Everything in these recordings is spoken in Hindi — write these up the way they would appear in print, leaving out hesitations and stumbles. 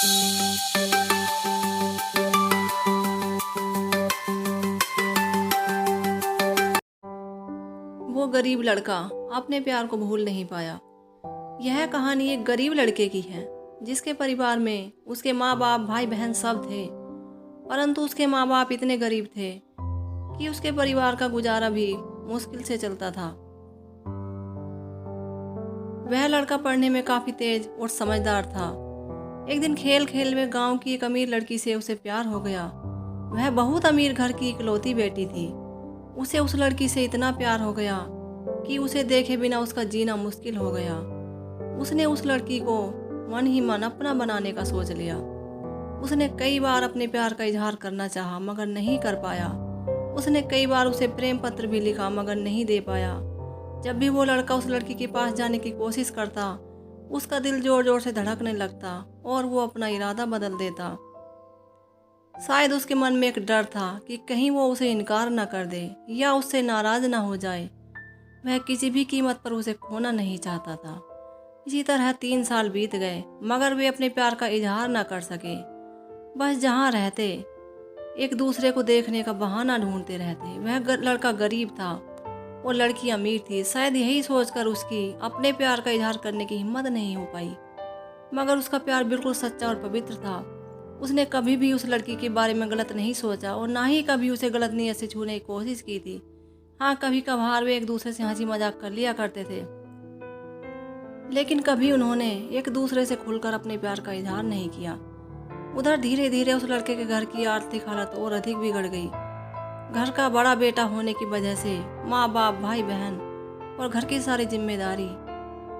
वो गरीब लड़का अपने प्यार को भूल नहीं पाया। यह कहानी एक गरीब लड़के की है जिसके परिवार में उसके माँ बाप भाई बहन सब थे। परंतु उसके माँ बाप इतने गरीब थे कि उसके परिवार का गुजारा भी मुश्किल से चलता था। वह लड़का पढ़ने में काफी तेज और समझदार था। एक दिन खेल खेल में गांव की एक अमीर लड़की से उसे प्यार हो गया। वह बहुत अमीर घर की इकलौती बेटी थी। उसे उस लड़की से इतना प्यार हो गया कि उसे देखे बिना उसका जीना मुश्किल हो गया। उसने उस लड़की को मन ही मन अपना बनाने का सोच लिया। उसने कई बार अपने प्यार का इजहार करना चाहा मगर नहीं कर पाया। उसने कई बार उसे प्रेम पत्र भी लिखा मगर नहीं दे पाया। जब भी वो लड़का उस लड़की के पास जाने की कोशिश करता, उसका दिल जोर जोर से धड़कने लगता और वो अपना इरादा बदल देता। शायद उसके मन में एक डर था कि कहीं वो उसे इनकार न कर दे या उससे नाराज ना हो जाए। वह किसी भी कीमत पर उसे खोना नहीं चाहता था। इसी तरह 3 साल बीत गए मगर वे अपने प्यार का इजहार न कर सके। बस जहाँ रहते एक दूसरे को देखने का बहाना ढूंढते रहते। वह लड़का गरीब था और लड़की अमीर थी। शायद यही सोचकर उसकी अपने प्यार का इजहार करने की हिम्मत नहीं हो पाई। मगर उसका प्यार बिल्कुल सच्चा और पवित्र था। उसने कभी भी उस लड़की के बारे में गलत नहीं सोचा और ना ही कभी उसे गलत नीयत से छूने की कोशिश की थी। हाँ, कभी कभार वे एक दूसरे से हंसी मजाक कर लिया करते थे, लेकिन कभी उन्होंने एक दूसरे से खुलकर अपने प्यार का इजहार नहीं किया। उधर धीरे धीरे उस लड़के के घर की आर्थिक हालत और अधिक बिगड़ गई। घर का बड़ा बेटा होने की वजह से माँ बाप भाई बहन और घर की सारी जिम्मेदारी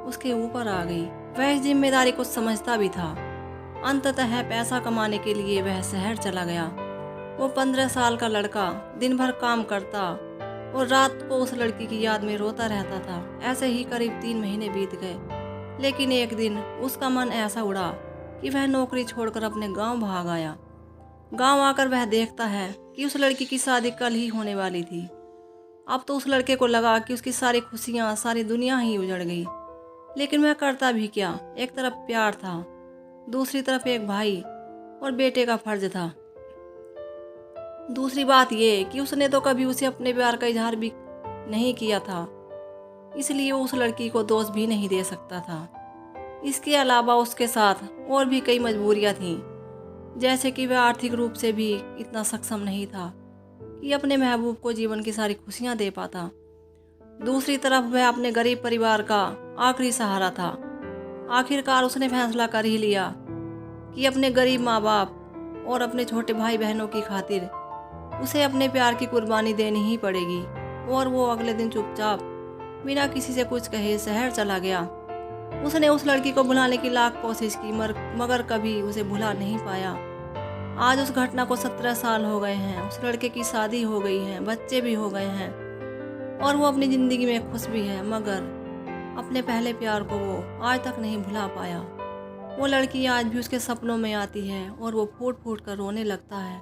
उसके ऊपर आ गई। वह इस जिम्मेदारी को समझता भी था। अंततः पैसा कमाने के लिए वह शहर चला गया। वो 15 साल का लड़का दिन भर काम करता और रात को उस लड़की की याद में रोता रहता था। ऐसे ही करीब 3 महीने बीत गए, लेकिन एक दिन उसका मन ऐसा उड़ा कि वह नौकरी छोड़कर अपने गांव भाग आया। गांव आकर वह देखता है कि उस लड़की की शादी कल ही होने वाली थी। अब तो उस लड़के को लगा कि उसकी सारी खुशियां, सारी दुनिया ही उजड़ गई। लेकिन वह करता भी क्या? एक तरफ प्यार था, दूसरी तरफ एक भाई और बेटे का फर्ज था। दूसरी बात यह कि उसने तो कभी उसे अपने प्यार का इजहार भी नहीं किया था, इसलिए वो उस लड़की को दोष भी नहीं दे सकता था। इसके अलावा उसके साथ और भी कई मजबूरियां थीं, जैसे कि वह आर्थिक रूप से भी इतना सक्षम नहीं था कि अपने महबूब को जीवन की सारी खुशियां दे पाता। दूसरी तरफ वह अपने गरीब परिवार का आखिरी सहारा था। आखिरकार उसने फैसला कर ही लिया कि अपने गरीब माँ बाप और अपने छोटे भाई बहनों की खातिर उसे अपने प्यार की कुर्बानी देनी ही पड़ेगी। और वो अगले दिन चुपचाप बिना किसी से कुछ कहे शहर चला गया। उसने उस लड़की को भुलाने की लाख कोशिश की मगर कभी उसे भुला नहीं पाया। आज उस घटना को 17 साल हो गए हैं। उस लड़के की शादी हो गई है, बच्चे भी हो गए हैं और वो अपनी ज़िंदगी में खुश भी है, मगर अपने पहले प्यार को वो आज तक नहीं भुला पाया। वो लड़की आज भी उसके सपनों में आती है और वो फूट फूट कर रोने लगता है।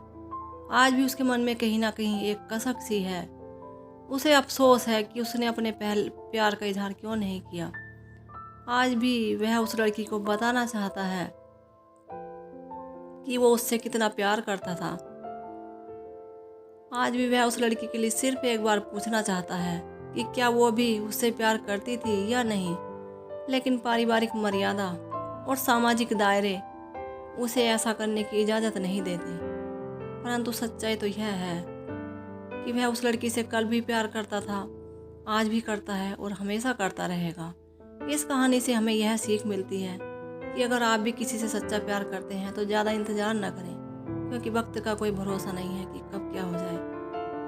आज भी उसके मन में कहीं ना कहीं एक कसक सी है। उसे अफसोस है कि उसने अपने पहले प्यार का इजहार क्यों नहीं किया। आज भी वह उस लड़की को बताना चाहता है कि वो उससे कितना प्यार करता था। आज भी वह उस लड़की के लिए सिर्फ एक बार पूछना चाहता है कि क्या वो भी उससे प्यार करती थी या नहीं। लेकिन पारिवारिक मर्यादा और सामाजिक दायरे उसे ऐसा करने की इजाज़त नहीं देते। परंतु सच्चाई तो यह है कि वह उस लड़की से कल भी प्यार करता था, आज भी करता है और हमेशा करता रहेगा। इस कहानी से हमें यह सीख मिलती है कि अगर आप भी किसी से सच्चा प्यार करते हैं तो ज़्यादा इंतज़ार न करें, क्योंकि वक्त का कोई भरोसा नहीं है कि कब क्या हो जाए,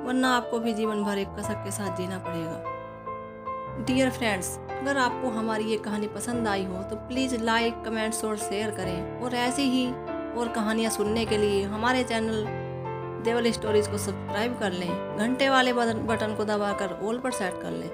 वरना आपको भी जीवन भर एक कसक के साथ जीना पड़ेगा। डियर फ्रेंड्स, अगर आपको हमारी ये कहानी पसंद आई हो तो प्लीज़ लाइक, कमेंट्स और शेयर करें। और ऐसी ही और कहानियाँ सुनने के लिए हमारे चैनल देवल स्टोरीज को सब्सक्राइब कर लें। घंटे वाले बटन को दबाकर ऑल पर सेट कर लें।